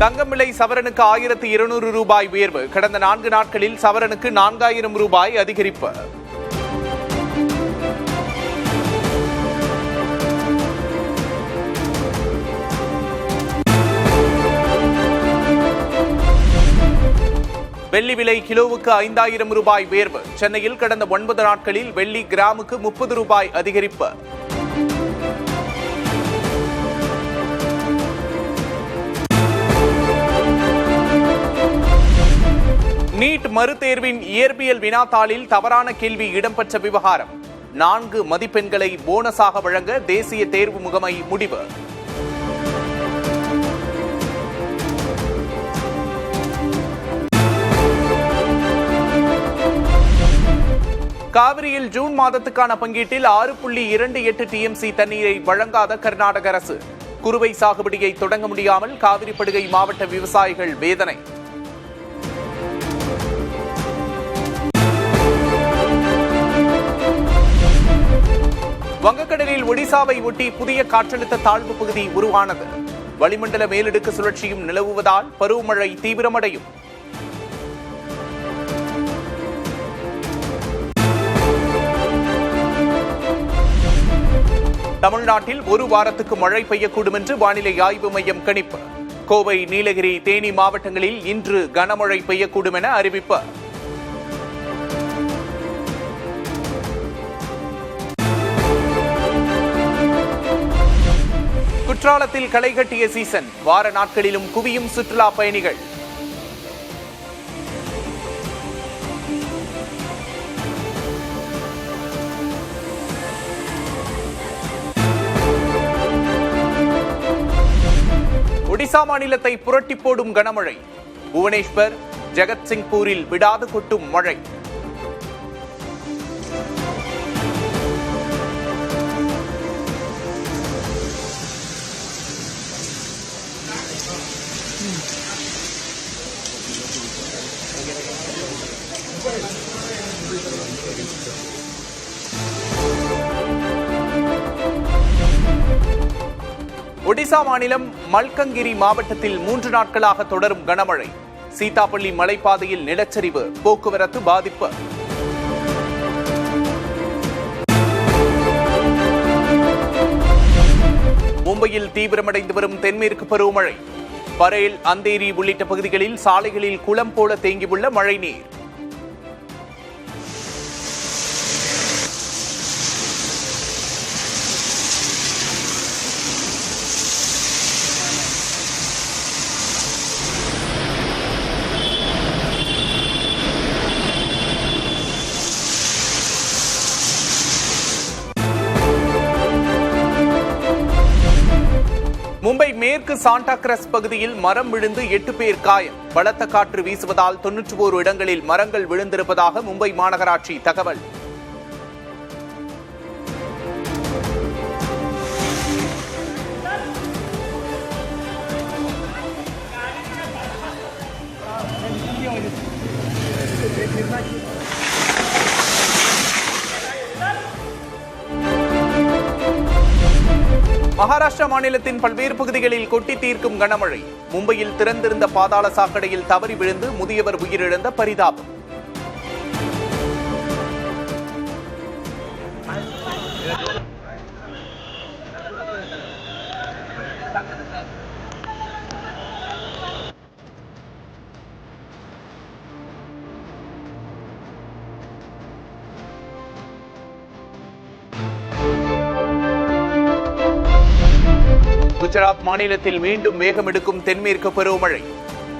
தங்கம் விலை சவரனுக்கு 1200 ரூபாய் உயர்வு. கடந்த 4 நாட்களில் சவரனுக்கு 4000 ரூபாய் அதிகரிப்பு. வெள்ளி விலை கிலோவுக்கு 5000 ரூபாய் உயர்வு. சென்னையில் கடந்த 9 நாட்களில் வெள்ளி கிராமுக்கு 30 ரூபாய் அதிகரிப்பு. நீட் மறுதேர்வின் இயற்பியல் வினாத்தாளில் தவறான கேள்வி இடம்பெற்ற விவகாரம். 4 மதிப்பெண்களை போனஸாக வழங்க தேசிய தேர்வு முகமை முடிவு. காவிரியில் ஜூன் மாதத்துக்கான பங்கீட்டில் 6.28 TMC தண்ணீரை வழங்காத கர்நாடக அரசு. குறுவை சாகுபடியை தொடங்க முடியாமல் காவிரி படுகை மாவட்ட விவசாயிகள் வேதனை. வங்கக்கடலில் ஒடிசாவை ஒட்டி புதிய காற்றழுத்த தாழ்வு பகுதி உருவானது. வளிமண்டல மேலடுக்கு சுழற்சியும் நிலவுவதால் பருவமழை தீவிரமடையும். தமிழ்நாட்டில் 1 வாரத்துக்கு மழை பெய்யக்கூடும் என்று வானிலை ஆய்வு மையம் கணிப்பு. கோவை, நீலகிரி, தேனி மாவட்டங்களில் இன்று கனமழை பெய்யக்கூடும் என அறிவிப்பு. குற்றாலத்தில் களை கட்டிய சீசன். வார நாட்களிலும் குவியும் சுற்றுலா பயணிகள். ஒடிசா மாநிலத்தை புரட்டி போடும் கனமழை. புவனேஸ்வர், ஜெகத்சிங்பூரில் விடாது கொட்டும் மழை. ஒடிசா மாநிலம் மல்கங்கிரி மாவட்டத்தில் 3 நாட்களாக தொடரும் கனமழை. சீதாப்பள்ளி மலைப்பாதையில் நிலச்சரிவு, போக்குவரத்து பாதிப்பு. மும்பையில் தீவிரமடைந்து வரும் தென்மேற்கு பருவமழை. பரேல், அந்தேரி உள்ளிட்ட பகுதிகளில் சாலைகளில் குளம் போல தேங்கியுள்ள மழைநீர். மும்பை மேற்கு சாண்டா கிரஸ் பகுதியில் மரம் விழுந்து 8 பேர் காயம். பலத்த காற்று வீசுவதால் 91 இடங்களில் மரங்கள் விழுந்திருப்பதாக மும்பை மாநகராட்சி தகவல். மகாராஷ்டிரா மாநிலத்தின் பல்வேறு பகுதிகளில் கொட்டி தீர்க்கும் கனமழை. மும்பையில் திறந்திருந்த பாதாள சாக்கடையில் தவறி விழுந்து முதியவர் உயிரிழந்த பரிதாபம். குஜராத் மாநிலத்தில் மீண்டும் வேகமெடுக்கும் தென்மேற்கு பருவமழை.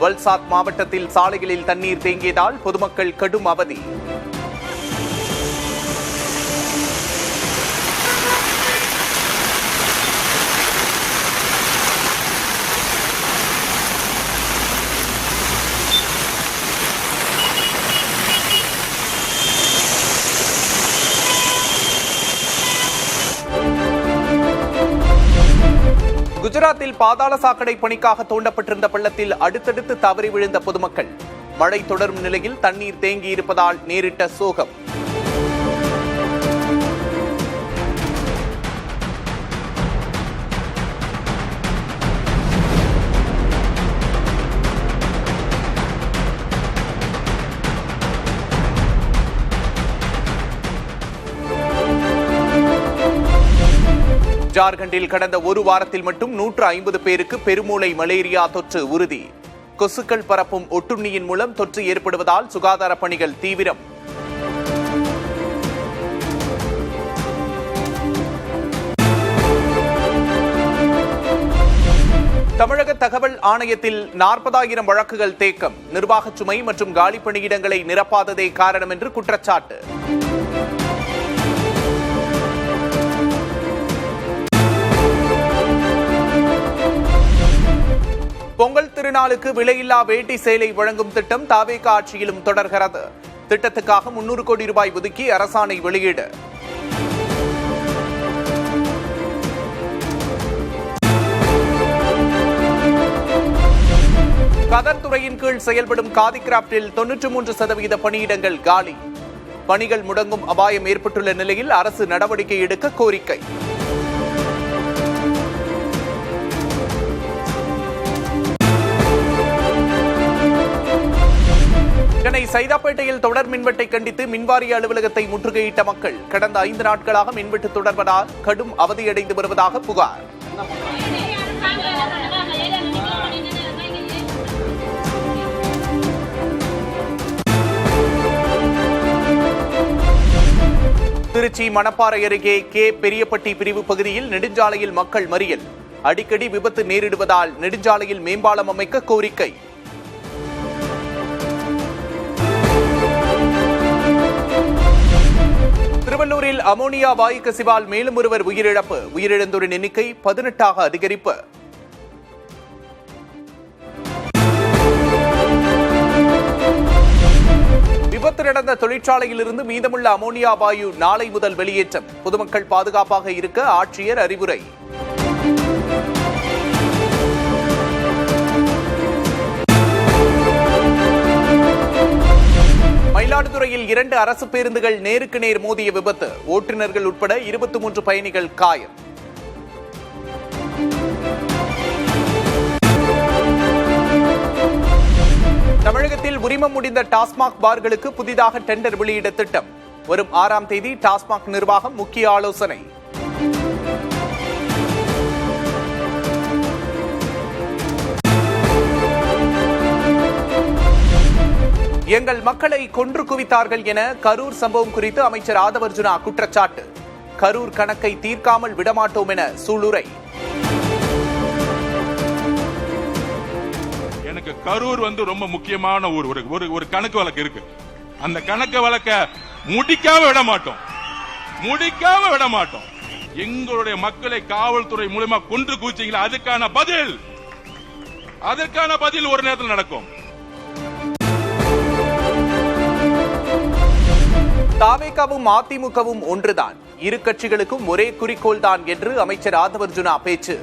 வல்சாத் மாவட்டத்தில் சாலைகளில் தண்ணீர் தேங்கியதால் பொதுமக்கள் கடும் அவதி. குஜராத்தில் பாதாள சாக்கடை பணிக்காக தோண்டப்பட்டிருந்த பள்ளத்தில் அடுத்தடுத்து தவறி விழுந்த பொதுமக்கள். மழை தொடரும் நிலையில் தண்ணீர் தேங்கியிருப்பதால் நேரிட்ட சோகம். ஜார்க்கண்டில் கடந்த ஒரு வாரத்தில் மட்டும் 150 பேருக்கு பெருமூளை மலேரியா தொற்று உறுதி. கொசுக்கள் பரப்பும் ஒட்டுண்ணியின் மூலம் தொற்று ஏற்படுவதால் சுகாதார பணிகள் தீவிரம். தமிழக தகவல் ஆணையத்தில் 40,000 வழக்குகள் தேக்கம். நிர்வாகச் சுமை மற்றும் காலி பணியிடங்களை நிரப்பாததே காரணம் என்று குற்றச்சாட்டு. பொங்கல் திருநாளுக்கு விலையில்லா வேட்டி சேலை வழங்கும் திட்டம் தாவேகா ஆட்சியிலும் தொடர்கிறது. திட்டத்துக்காக 300 கோடி ரூபாய் ஒதுக்கி அரசாணை வெளியீடு. கதர் துறையின் கீழ் செயல்படும் காதி கிராப்டில் 93% பணியிடங்கள் காலி. பணிகள் முடங்கும் அபாயம் ஏற்பட்டுள்ள நிலையில் அரசு நடவடிக்கை எடுக்க கோரிக்கை. சென்னை சைதாப்பேட்டையில் தொடர் மின்வெட்டை கண்டித்து மின்வாரிய அலுவலகத்தை முற்றுகையிட்ட மக்கள் கடந்த 5 நாட்களாக மின்வெட்டு தொடர்வதால் கடும் அவதியடைந்து வருவதாக புகார். திருச்சி மணப்பாறை அருகே கே பெரியப்பட்டி பிரிவு பகுதியில் நெடுஞ்சாலையில் மக்கள் மறியல். அடிக்கடி விபத்து நேரிடுவதால் நெடுஞ்சாலையில் மேம்பாலம் அமைக்க கோரிக்கை. திருவள்ளூரில் அமோனியா வாயு கசிவால் மேலும் ஒருவர் உயிரிழப்பு. உயிரிழந்தோரின் எண்ணிக்கை 18ஆக அதிகரிப்பு. விபத்து நடந்த தொழிற்சாலையில் இருந்து மீதமுள்ள அமோனியா வாயு நாளை முதல் வெளியேற்றம். பொதுமக்கள் பாதுகாப்பாக இருக்க ஆட்சியர் அறிவுரை. மயிலாடுதுறையில் 2 அரசு பேருந்துகள் நேருக்கு நேர் மோதிய விபத்து. ஓட்டுநர்கள் உட்பட 23 பயணிகள் காயம். தமிழகத்தில் உரிமம் முடிந்த டாஸ்மாக் பார்களுக்கு புதிதாக டெண்டர் வெளியிட திட்டம். வரும் 6ஆம் தேதி டாஸ்மாக் நிர்வாகம் முக்கிய ஆலோசனை. எங்கள் மக்களை கொன்று குவித்தார்கள் என கரூர் சம்பவம் குறித்து அமைச்சர் ஆதவர்ஜுனா குற்றச்சாட்டு. கரூர் கணக்கை தீர்க்காமல் விடமாட்டோம் என சூளுரை. எனக்கு கரூர் ரொம்ப முக்கியமான ஊர். ஒரு கணக்கு வழக்கு இருக்கு. அந்த கணக்கு வழக்க முடிக்காம விட மாட்டோம். எங்களுடைய மக்களை காவல்துறை மூலமா கொன்று குவிச்சீங்களா, அதற்கான பதில் ஒரு நேரத்தில் நடக்கும். தாவேகாவும் அதிமுகவும் ஒன்றுதான், இரு கட்சிகளுக்கும் ஒரே குறிக்கோள் தான் என்று அமைச்சர் ஆதவர்ஜுனா பேச்சு.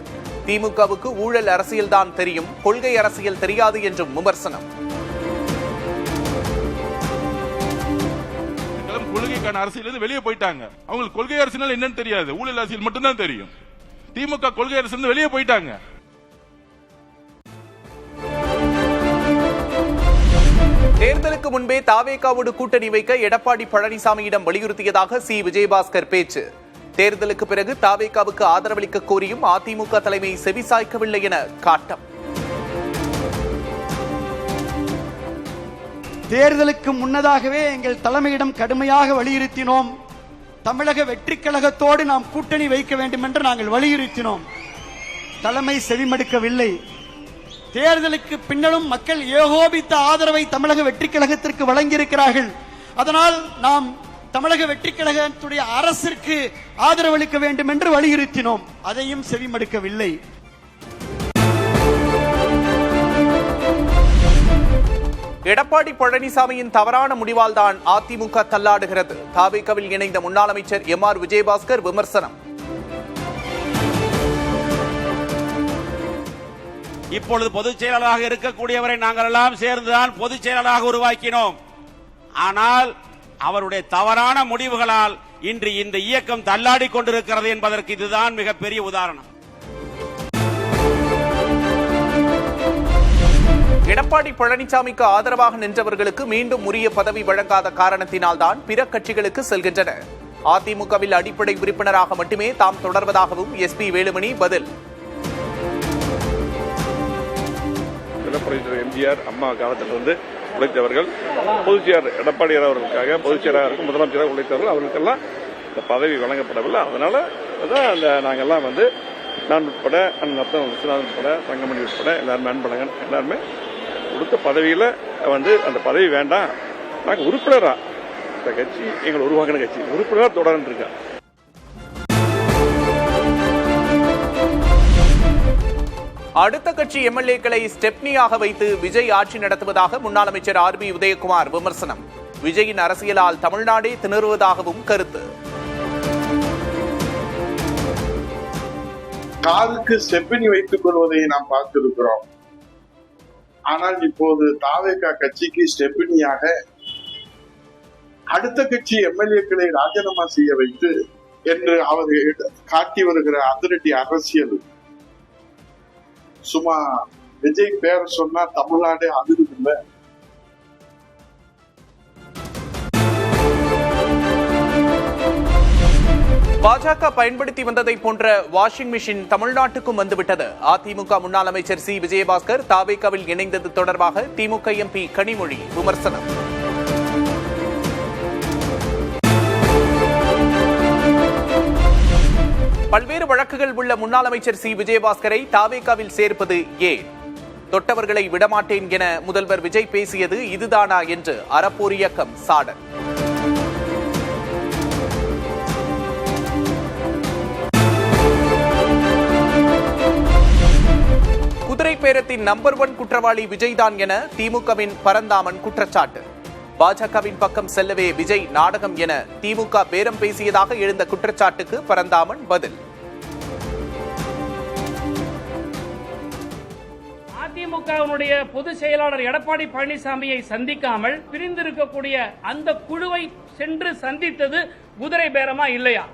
திமுகவுக்கு ஊழல் அரசியல் தான் தெரியும், கொள்கை அரசியல் தெரியாது என்றும் விமர்சனம். கொள்கைக்கான அரசியல் வெளியே போயிட்டாங்க. அவங்களுக்கு கொள்கை அரசியல் என்னன்னு தெரியாது, ஊழல் அரசியல் மட்டும்தான் தெரியும். திமுக கொள்கை அரசியல் வெளியே போயிட்டாங்க. தேர்தலுக்கு முன்பே தாவேகாவோடு கூட்டணி வைக்க எடப்பாடி பழனிசாமியிடம் வலியுறுத்தியதாக சி. விஜயபாஸ்கர் பேச்சு. தேர்தலுக்கு பிறகு தாவேகாவுக்கு ஆதரவளிக்க கோரியும் அதிமுக தலைமை செவிசாய்க்கவில்லை என காட்டம். தேர்தலுக்கு முன்னதாகவே எங்கள் தலைமையிடம் கடுமையாக வலியுறுத்தினோம். தமிழக வெற்றிக் கழகத்தோடு நாம் கூட்டணி வைக்க வேண்டும் என்று நாங்கள் வலியுறுத்தினோம். தலைமை செவிமடுக்கவில்லை. தேர்தலுக்கு பின்னரும் மக்கள் ஏகோபித்த ஆதரவை தமிழக வெற்றிக் கழகத்திற்கு வழங்கியிருக்கிறார்கள். அதனால் நாம் தமிழக வெற்றிக் கழகத்துடைய அரசிற்கு ஆதரவளிக்க வேண்டும் என்று வலியுறுத்தினோம். அதையும் செவிமடுக்கவில்லை. எடப்பாடி பழனிசாமியின் தவறான முடிவால் தான் அதிமுக தள்ளாடுகிறது. தாவேகாவில் இணைந்த முன்னாள் அமைச்சர் எம்.ஆர். விஜயபாஸ்கர் விமர்சனம். இப்பொழுது பொதுச் செயலாளராக இருக்கக்கூடியவரை நாங்கள் எல்லாம் சேர்ந்துதான் பொதுச் செயலாளராக உருவாக்கினோம். ஆனால் அவருடைய தவறான முடிவுகளால் இன்று இந்த இயக்கம் தள்ளாடி கொண்டிருக்கிறது என்பதற்கு இதுதான் மிகப்பெரிய உதாரணம். எடப்பாடி பழனிசாமிக்கு ஆதரவாக நின்றவர்களுக்கு மீண்டும் உரிய பதவி வழங்காத காரணத்தினால்தான் பிற கட்சிகளுக்கு செல்கின்றனர். அதிமுகவில் அடிப்படை உறுப்பினராக மட்டுமே தாம் தொடர்வதாகவும் எஸ்பி வேலுமணி பதில். எம்ஜிஆர் அம்மா காலத்தில் உழைத்தவர்கள், பொதுச்செயலர் எடப்பாடியார் அவர்களுக்காக பொதுச்செயலாளருக்கு முதலமைச்சராக உழைத்தவர்கள், அவர்களுக்கெல்லாம் இந்த பதவி வழங்கப்படவில்லை. அதனால நாங்கெல்லாம் நான் உட்பட அண்ணன் விஸ்வநாதன் உட்பட தங்கமணி உட்பட எல்லாருமே அன்பழகன் எல்லாருமே கொடுத்த பதவியில அந்த பதவி வேண்டாம், நாங்கள் உறுப்பினரா இந்த கட்சி எங்களை உருவாக்கின கட்சி உறுப்பினரா தொடர்ந்து இருக்கோம். அடுத்த கட்சி எம்எல்ஏக்களை ஸ்டெப்னியாக வைத்து விஜய் ஆட்சி நடத்துவதாக முன்னாள் அமைச்சர் RB உதயகுமார் விமர்சனம். விஜயின் அரசியலால் தமிழ்நாடே திணறுவதாகவும் கருத்து. காருக்கு ஸ்டெப்னி வைத்துக் கொள்வதை நாம் பார்த்திருக்கிறோம். ஆனால் இப்போது தாவேகா கட்சிக்கு ஸ்டெப்னியாக அடுத்த கட்சி எம்எல்ஏக்களை ராஜினாமா செய்ய வைத்து என்று அவர் காட்டி வருகிற அதிரடி அரசியல் சும்மா விஜய் பேர் சொன்னா தமிழ்நாடே அதிருதில்லை. பாஜக பயன்படுத்தி வந்ததை போன்ற வாஷிங் மிஷின் தமிழ்நாட்டுக்கும் வந்துவிட்டது. அதிமுக முன்னாள் அமைச்சர் சி விஜயபாஸ்கர் தாவேகாவில் இணைந்தது தொடர்பாக திமுக MP கனிமொழி விமர்சனம். பல்வேறு வழக்குகள் உள்ள முன்னாள் அமைச்சர் சி விஜயபாஸ்கரை தாவேகாவில் சேர்ப்பது ஏன்? தொட்டவர்களை விடமாட்டேன் என முதல்வர் விஜய் பேசியது இதுதானா என்று அறப்போர் இயக்கம் சாடல். குதிரை பேரத்தின் நம்பர் 1 குற்றவாளி விஜய்தான் என திமுகவின் பரந்தாமன் குற்றச்சாட்டு. பாஜகவின் பக்கம் செல்லவே விஜய் நாடகம் என திமுக பேரம் பேசியதாக எழுந்த குற்றச்சாட்டுக்கு பரந்தாமன் பதில். அதிமுகவினுடைய பொதுச் செயலாளர் எடப்பாடி பழனிசாமியை சந்திக்காமல் பிரிந்திருக்கக்கூடிய அந்த குழுவை சென்று சந்தித்தது குதிரை பேரமா இல்லையா?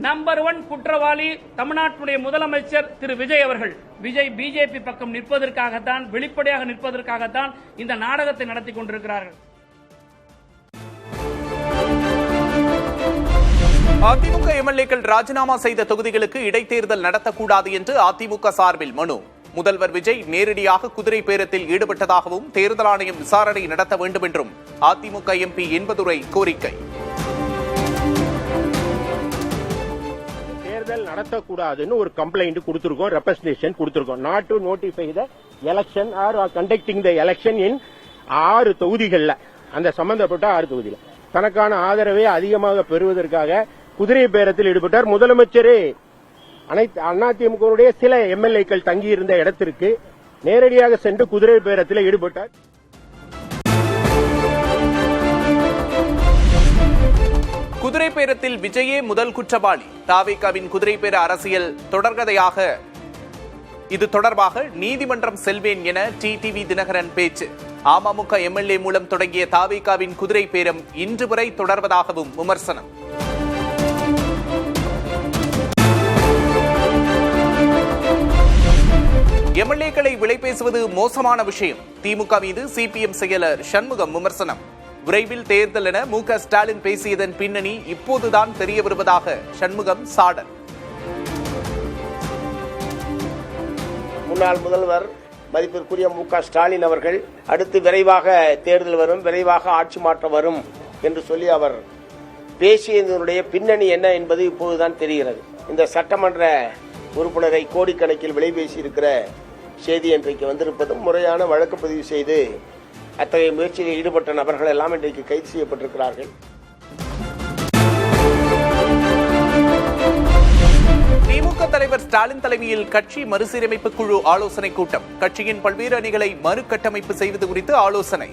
நம்பர் 1 குற்றவாளி தமிழ்நாட்டுடைய முதலமைச்சர் திரு விஜய் அவர்கள். விஜய் பிஜேபி பக்கம் நிற்பதற்காகத்தான், வெளிப்படையாக நிற்பதற்காகத்தான் இந்த நாடகத்தை நடத்தி கொண்டிருக்கிறார்கள். அதிமுக எம்எல்ஏக்கள் ராஜினாமா செய்த தொகுதிகளுக்கு இடைத்தேர்தல் நடத்தக்கூடாது என்று அதிமுக சார்பில் மனு. முதல்வர் விஜய் நேரடியாக குதிரை பேரத்தில் ஈடுபட்டதாகவும் தேர்தல் ஆணையம் விசாரணை நடத்த வேண்டும் என்றும் அதிமுக MP இன்பதுரை கோரிக்கை. தேர்தல் நடத்தக்கூடாதுன்னு ஒரு கம்ப்ளைண்ட் கொடுத்திருக்கோம், ரெப்ரசன்டேஷன் கொடுத்திருக்கோம். Not to notify the election R conducting the election இன் 6 தொகுதிகள்ல, அந்த சம்பந்தப்பட்ட 6 தொகுதியில் தனக்கான ஆதரவை அதிகமாக பெறுவதற்காக குதிரை பேரத்தில் ஈடுபட்டார். முதலமைச்சரே அனைத்து அதிமுகவுடைய சில எம்எல்ஏக்கள் தங்கியிருந்த இடத்திற்கு நேரடியாக சென்று குதிரை பேரத்தில் ஈடுபட்டார். குதிரை பேரத்தில் விஜயே முதல் குற்றவாளி. தாவேகாவின் குதிரை பேர அரசியல் தொடர்கதையாக இது தொடர்பாக நீதிமன்றம் செல்வேன் என டிடிவி தினகரன் பேச்சு. அமமுக எம்எல்ஏ மூலம் தொடங்கிய தாவேகாவின் குதிரை பேரம் இன்று வரை தொடர்வதாகவும் விமர்சனம். எம்எல்ஏக்களை விலை பேசுவது மோசமான விஷயம். திமுக மீது சிபிஎம் செயலர் சண்முகம் விமர்சனம். விரைவில் தேர்தல் என மு க ஸ்டாலின் பேசியதன் பின்னணி இப்போதுதான் தெரிய வருவதாக சண்முகம் சாடல். முன்னாள் முதல்வர் மதிப்பிற்குரிய மு க ஸ்டாலின் அவர்கள் அடுத்து விரைவாக தேர்தல் வரும், விரைவாக ஆட்சி மாற்றம் வரும் என்று சொல்லி அவர் பேசியதனுடைய பின்னணி என்ன என்பது இப்போதுதான் தெரிகிறது. இந்த சட்டமன்ற உறுப்பினரை கோடிக்கணக்கில் விலை பேசியிருக்கிற செய்தி இன்றைக்கு வந்திருப்பதும், முறையான வழக்கு பதிவு செய்து அத்தகைய முயற்சியில் ஈடுபட்ட நபர்கள் எல்லாம் இன்றைக்கு கைது செய்யப்பட்டிருக்கிறார்கள். திமுக தலைவர் ஸ்டாலின் தலைமையில் கட்சி மறுசீரமைப்பு குழு ஆலோசனை கூட்டம். கட்சியின் பல்வேறு அணிகளை மறுகட்டமைப்பு செய்வது குறித்து ஆலோசனை.